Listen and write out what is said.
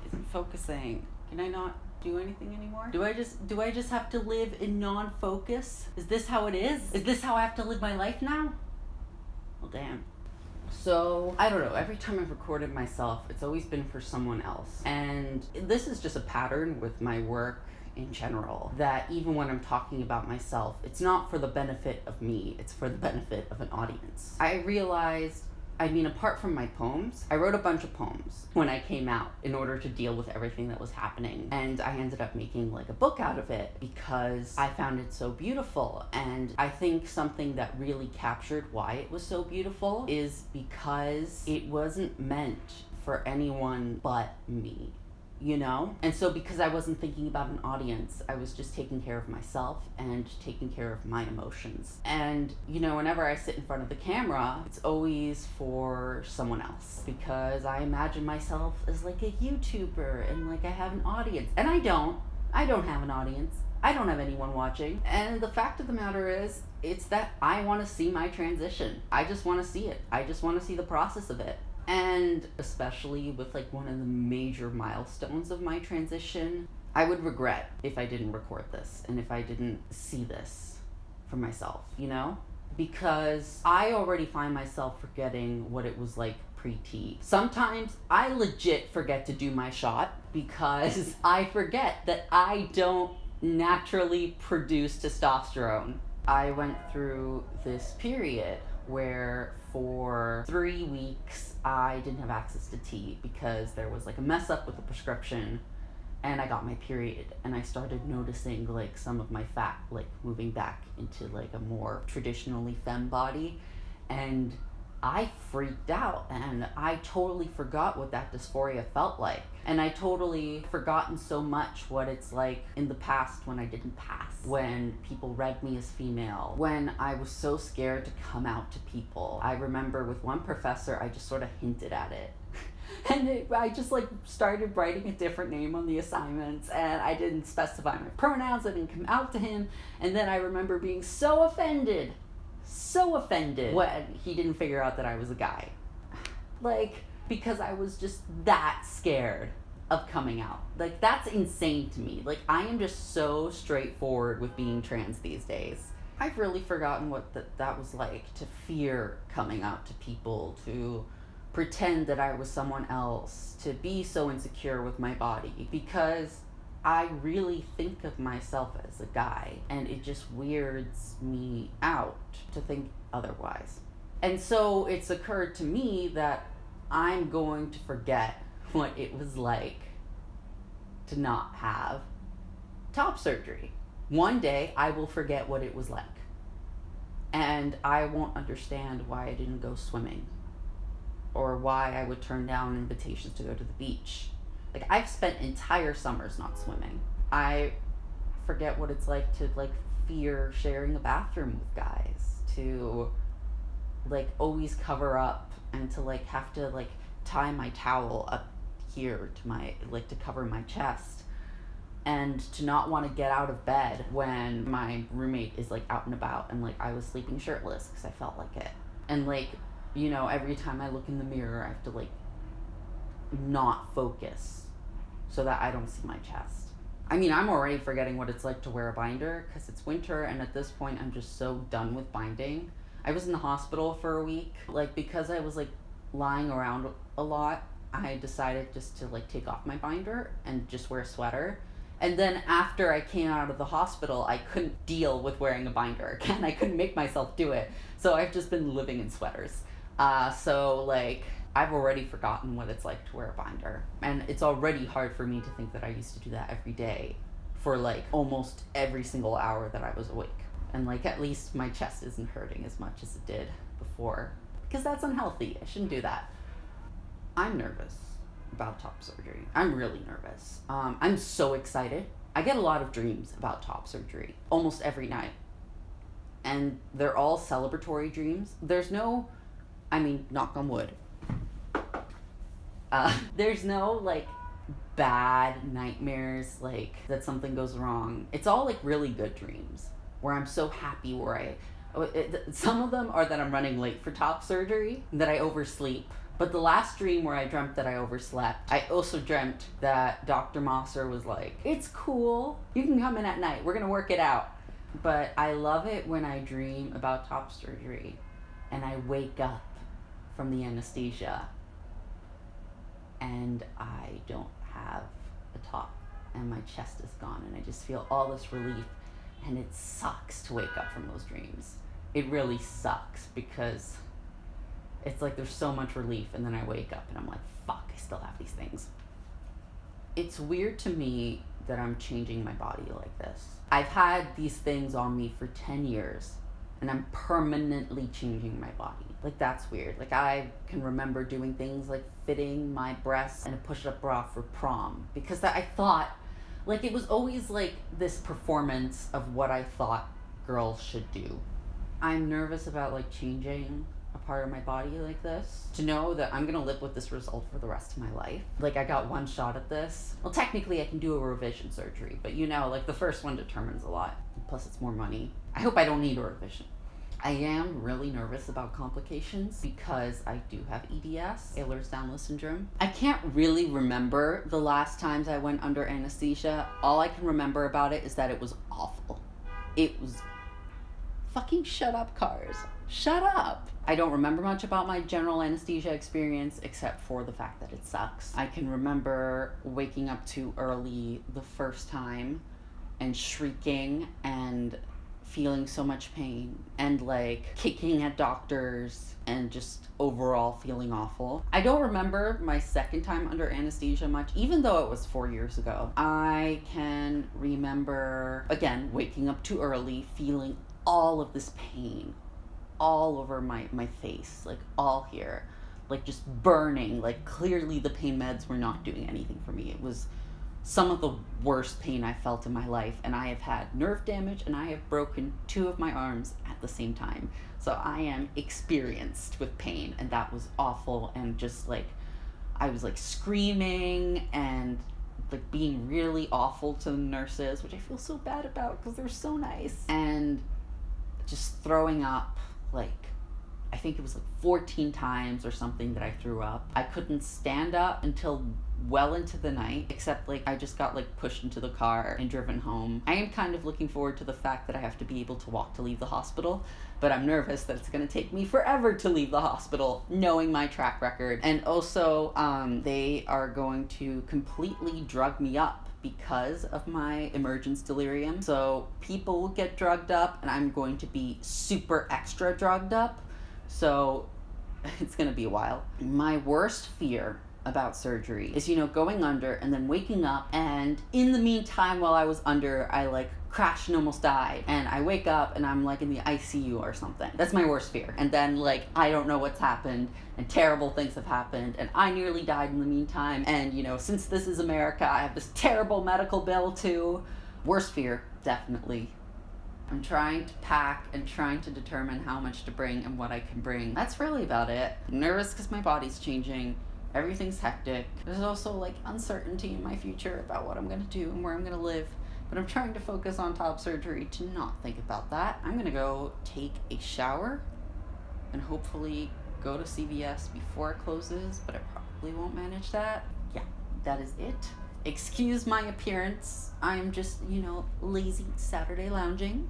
isn't focusing. Can I not do anything anymore? Do I just have to live in non-focus? Is this how it is? Is this how I have to live my life now? Well, damn. So, I don't know, every time I've recorded myself, it's always been for someone else. And this is just a pattern with my work in general, that even when I'm talking about myself, it's not for the benefit of me, it's for the benefit of an audience. I realized, apart from my poems, I wrote a bunch of poems when I came out in order to deal with everything that was happening. And I ended up making like a book out of it because I found it so beautiful. And I think something that really captured why it was so beautiful is because it wasn't meant for anyone but me. You know? And so because I wasn't thinking about an audience, I was just taking care of myself and taking care of my emotions. And, you know, whenever I sit in front of the camera, it's always for someone else because I imagine myself as like a YouTuber and like I have an audience. And I don't have an audience. I don't have anyone watching. And the fact of the matter is, it's that I want to see my transition. I just want to see it. I just want to see the process of it. And especially with like one of the major milestones of my transition, I would regret if I didn't record this and if I didn't see this for myself, you know? Because I already find myself forgetting what it was like pre-T. Sometimes I legit forget to do my shot because I forget that I don't naturally produce testosterone. I went through this period where for 3 weeks I didn't have access to tea because there was like a mess up with the prescription and I got my period and I started noticing like some of my fat like moving back into like a more traditionally femme body, and I freaked out and I totally forgot what that dysphoria felt like. And I totally forgotten so much what it's like in the past when I didn't pass, when people read me as female, when I was so scared to come out to people. I remember with one professor, I just sort of hinted at it. And I just like started writing a different name on the assignments and I didn't specify my pronouns, I didn't come out to him. And then I remember being so offended when he didn't figure out that I was a guy. Like, because I was just that scared of coming out. Like, that's insane to me. Like, I am just so straightforward with being trans these days. I've really forgotten what that was like, to fear coming out to people, to pretend that I was someone else, to be so insecure with my body, because I really think of myself as a guy, and it just weirds me out to think otherwise. And so it's occurred to me that I'm going to forget what it was like to not have top surgery. One day I will forget what it was like, and I won't understand why I didn't go swimming or why I would turn down invitations to go to the beach. Like, I've spent entire summers not swimming. I forget what it's like to like fear sharing a bathroom with guys, to like always cover up and to like have to like tie my towel up here to my like to cover my chest, and to not want to get out of bed when my roommate is like out and about and like I was sleeping shirtless because I felt like it. And like, you know, every time I look in the mirror I have to like not focus so that I don't see my chest. I mean, I'm already forgetting what it's like to wear a binder because it's winter, and at this point I'm just so done with binding. I was in the hospital for a week, like because I was like lying around a lot, I decided just to like take off my binder and just wear a sweater. And then after I came out of the hospital, I couldn't deal with wearing a binder again. I couldn't make myself do it. So I've just been living in sweaters. So like, I've already forgotten what it's like to wear a binder. And it's already hard for me to think that I used to do that every day for like almost every single hour that I was awake. And like, at least my chest isn't hurting as much as it did before, because that's unhealthy. I shouldn't do that. I'm nervous about top surgery. I'm really nervous. I'm so excited. I get a lot of dreams about top surgery almost every night. And they're all celebratory dreams. There's no, knock on wood, there's no like bad nightmares, like that something goes wrong. It's all like really good dreams where I'm so happy, some of them are that I'm running late for top surgery, that I oversleep, But the last dream where I dreamt that I overslept, I also dreamt that Dr. Mosser was like, it's cool, you can come in at night, we're gonna work it out. But I love it when I dream about top surgery and I wake up from the anesthesia and I don't have a top and my chest is gone and I just feel all this relief, and it sucks to wake up from those dreams. It really sucks because it's like there's so much relief, and then I wake up and I'm like, fuck, I still have these things. It's weird to me that I'm changing my body like this. I've had these things on me for 10 years and I'm permanently changing my body. Like, that's weird. Like, I can remember doing things like fitting my breasts in a push-up bra for prom because I thought, like, it was always like this performance of what I thought girls should do. I'm nervous about like changing a part of my body like this, to know that I'm gonna live with this result for the rest of my life. Like, I got one shot at this. Well, technically I can do a revision surgery, but you know, like, the first one determines a lot. Plus it's more money. I hope I don't need a revision. I am really nervous about complications because I do have EDS, Ehlers-Danlos syndrome. I can't really remember the last times I went under anesthesia. All I can remember about it is that it was awful. It was fucking shut up, Cars. Shut up. I don't remember much about my general anesthesia experience except for the fact that it sucks. I can remember waking up too early the first time and shrieking and feeling so much pain and like kicking at doctors and just overall feeling awful. I don't remember my second time under anesthesia much, even though it was 4 years ago. I can remember, again, waking up too early, feeling all of this pain all over my face, like all here, like just burning. Like, clearly the pain meds were not doing anything for me. It was some of the worst pain I felt in my life, and I have had nerve damage and I have broken 2 of my arms at the same time. So I am experienced with pain, and that was awful. And just like, I was like screaming and like being really awful to the nurses, which I feel so bad about because they're so nice, and just throwing up, like, I think it was like 14 times or something that I threw up. I couldn't stand up until well into the night, except like I just got like pushed into the car and driven home. I am kind of looking forward to the fact that I have to be able to walk to leave the hospital, but I'm nervous that it's gonna take me forever to leave the hospital, knowing my track record. And also, they are going to completely drug me up because of my emergence delirium. So people will get drugged up and I'm going to be super extra drugged up. So it's gonna be a while. My worst fear about surgery is, you know, going under and then waking up, and in the meantime while I was under, I like crashed and almost died, and I wake up and I'm like in the ICU or something. That's my worst fear. And then like I don't know what's happened and terrible things have happened and I nearly died in the meantime, and you know, since this is America, I have this terrible medical bill too. Worst fear, definitely. I'm trying to pack and trying to determine how much to bring and what I can bring. That's really about it. I'm nervous because my body's changing. Everything's hectic. There's also like uncertainty in my future about what I'm gonna do and where I'm gonna live. But I'm trying to focus on top surgery to not think about that. I'm gonna go take a shower and hopefully go to CVS before it closes, but I probably won't manage that. Yeah, that is it. Excuse my appearance. I'm just, you know, lazy Saturday lounging.